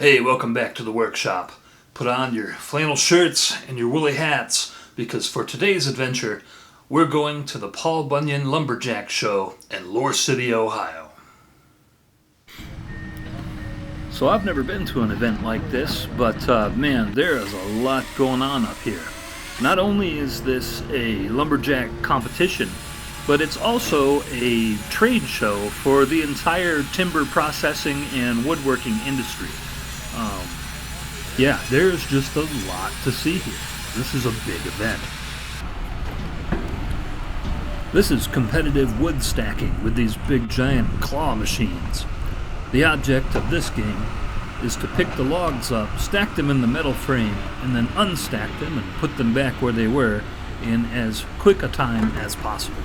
Hey, welcome back to the workshop. Put on your flannel shirts and your woolly hats, because for today's adventure, we're going to the Paul Bunyan Lumberjack Show in Lore City, Ohio. So I've never been to an event like this, but man, there is a lot going on up here. Not only is this a lumberjack competition, but it's also a trade show for the entire timber processing and woodworking industry. Yeah, there's just a lot to see here. This is a big event. This is competitive wood stacking with these big giant claw machines. The object of this game is to pick the logs up, stack them in the metal frame, and then unstack them and put them back where they were in as quick a time as possible.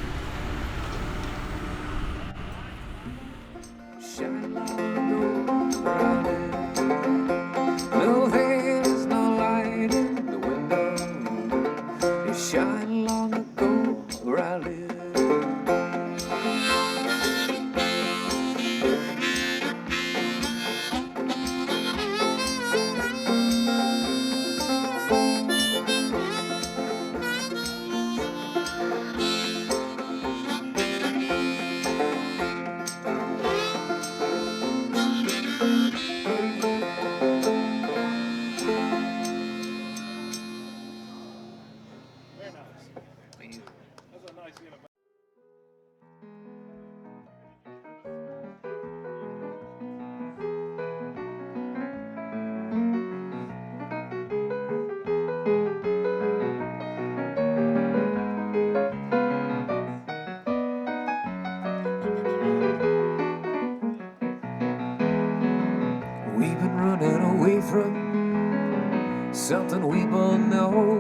We've been running away from something we both know.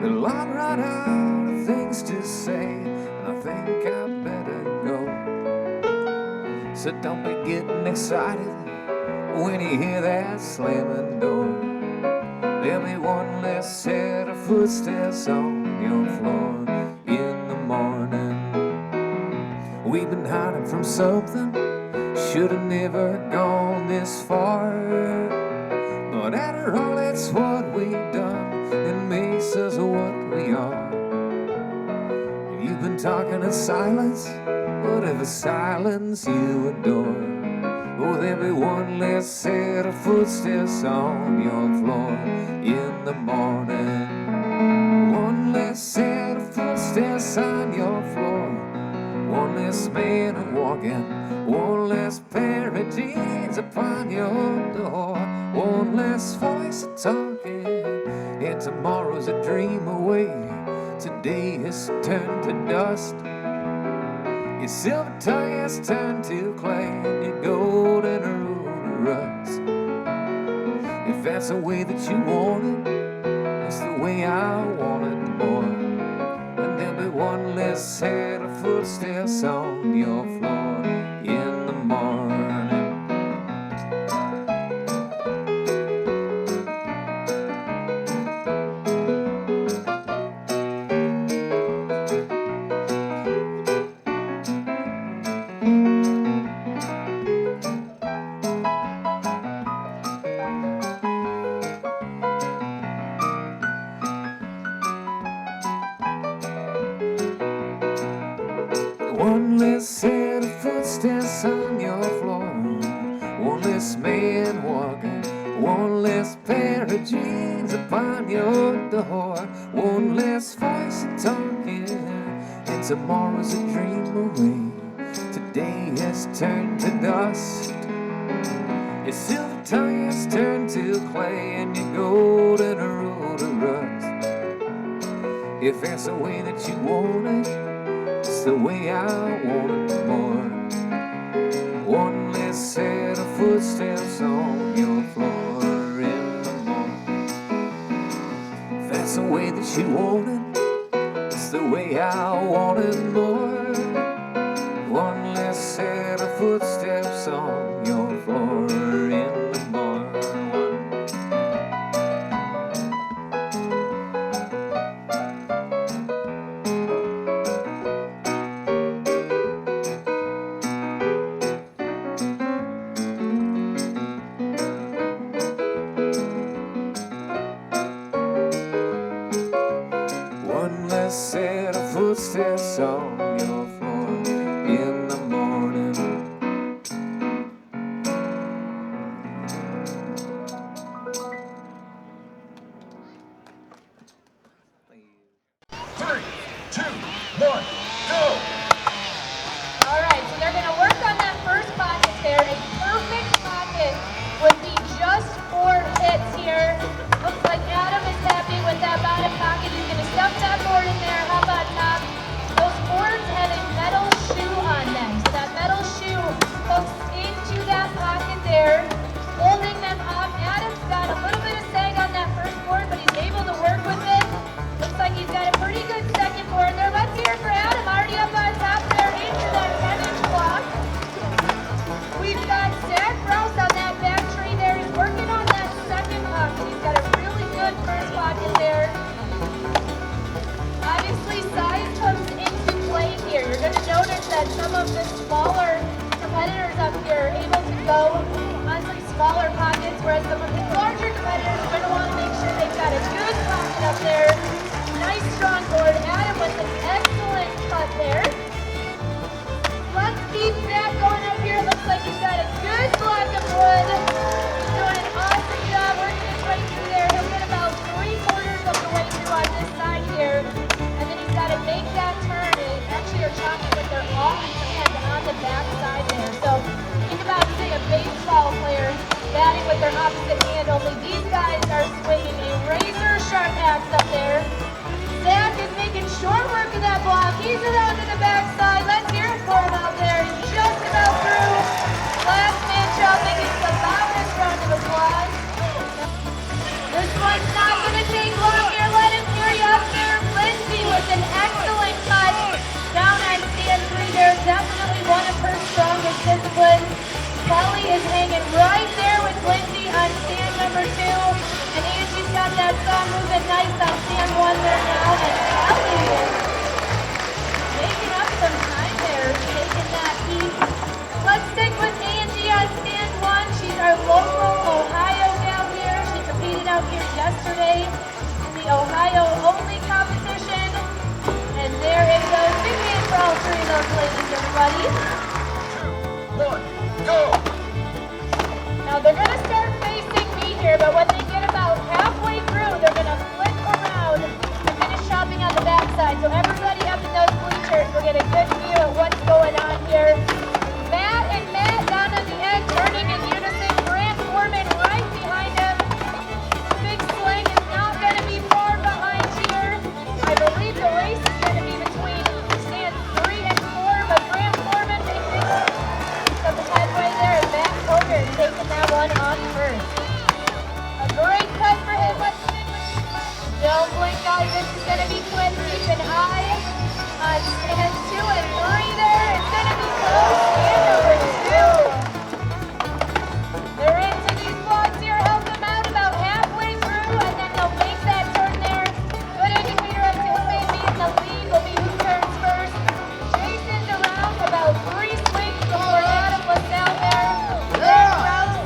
A lot right out of things to say, and I think I better go. So don't be getting excited when you hear that slamming door. There'll be one less set of footsteps on your floor in the morning. We've been hiding from something, should've never gone this far. But after all, that's what we've done and makes us what we are. You've been talking in silence, whatever silence you adore. Oh, there'll be one less set of footsteps on your floor in the morning. One less set of footsteps on your floor. One less man walking, one less pair of jeans upon your door. One less voice talking, and tomorrow's a dream away. Today has turned to dust. Your silver tongue has turned to clay, and your golden rule to rust. If that's the way that you want it, that's the way I want it, boy. And there'll be one less set of footsteps on your floor in the morning. One less set of footsteps on your floor. One less man walking. One less pair of jeans upon your door. One less voice talking, and tomorrow's a dream away. Today has turned to dust. Your silver tongue has turned to clay, and your golden rule to rust. If that's the way that you want it, it's the way I want it more. One less set of footsteps on your floor in the morning. If that's the way that you want it, it's the way I want it more. One less set of footsteps on your floor in the morning. footsteps on your floor in the morning. 3, 2, 1, go! Alright, so they're going to work on that first pocket there. A perfect pocket would be just 4 hits here. Looks like Adam is happy with that bottom pocket. He's going to stuff that board in there, hop on top. Those boards have a metal shoe on them. So that metal shoe hooks into that pocket there, holding them up. Adam's got a little bit of sag on that first board, but he's able to work with it. Looks like he's got a pretty good second board there. Let's hear it for Adam, already up on top there into that 10-inch block. We've got Zach Rouse on that back tree there. He's working on that second pocket. He's got a really good first pocket there. Obviously, size comes into play here. You're going to notice that some of the smaller competitors up here are able to go on some smaller pockets, whereas some of the larger competitors are going to want to make sure they've got a good pocket up there. Nice strong board. Adam with an excellent cut there. Let's keep that going up here. It looks like he's got a good block of wood. He's doing an awesome job working his way through there. He'll get about 3/4 of the way through on this side here. And then he's got to make that turn. They actually are chopping with their off hand on the back side there. So think about, say, a baseball player batting with their opposite hand, only these guys are swinging a razor sharp axe up there. Zach is making short work of that block. He's around to the backside. Let's hear it for him out there. He's just about through. Last man chopping is the loudest round of applause. This one's not going to take long here. Let him hear you up there. Lindsay with an excellent cut down on stand 3 there. Definitely one of her strongest disciplines. Kelly is hanging right there with Lindsay on stand number 2. And Angie's got that saw moving nice on stand 1 there now. And Kelly is making up some time there, taking that heat. Let's stick with Angie on stand 1. She's our local Ohio gal here. She competed out here yesterday in the Ohio only competition. And there it goes. Big hand for all 3 of those ladies, everybody. 2, 1, go! Now they're going to start facing me here, but when they get about halfway through, they're going to flip around and finish chopping on the backside. So everybody up in those bleachers will get a good view of what's going on here. Matt and Matt down on the end, turning in unison. Grant Foreman right behind him. Big Sling is not going to be far behind here. I believe the race is going to be between stands 3 and 4, but Grant Foreman making some headway there, and Matt Coger taking that one off first. A great cut for him. Don't blink, guys. This is going to be quick. Keep an eye on stands 2 and 3 there. It's going to be close. Stand number 2. They're into these blocks here. Help them out about halfway through, and then they'll make that turn there. Good indicator as to who may be in the lead will be who turns first. Jason's around about 3 swings before Adam was down there. Zach Rouse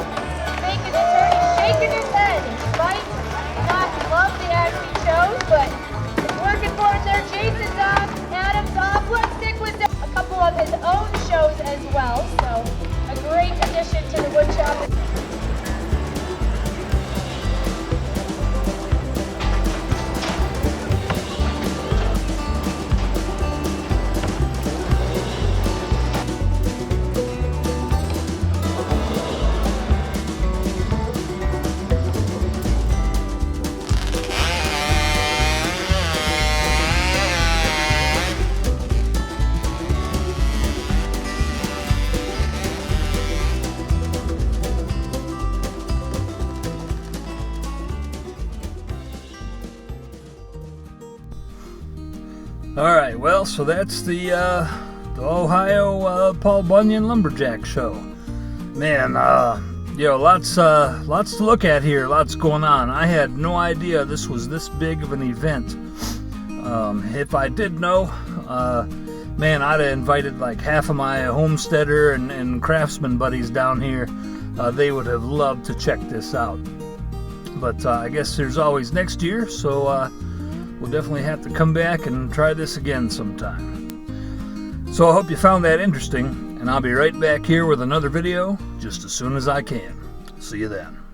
making the turn. He's shaking his head. Might not love the act he chose, but it's working for him there. Jason's off. Adam's off. Let's stick with a couple of his own shows as well. So a great addition to the woodshop. All right, well, so that's the Ohio Paul Bunyan Lumberjack Show. Man, lots to look at here, lots going on. I had no idea this was this big of an event. If I did know, man, I'd have invited like half of my homesteader and craftsman buddies down here. They would have loved to check this out. But I guess there's always next year, so we'll definitely have to come back and try this again sometime. So I hope you found that interesting, and I'll be right back here with another video just as soon as I can. See you then.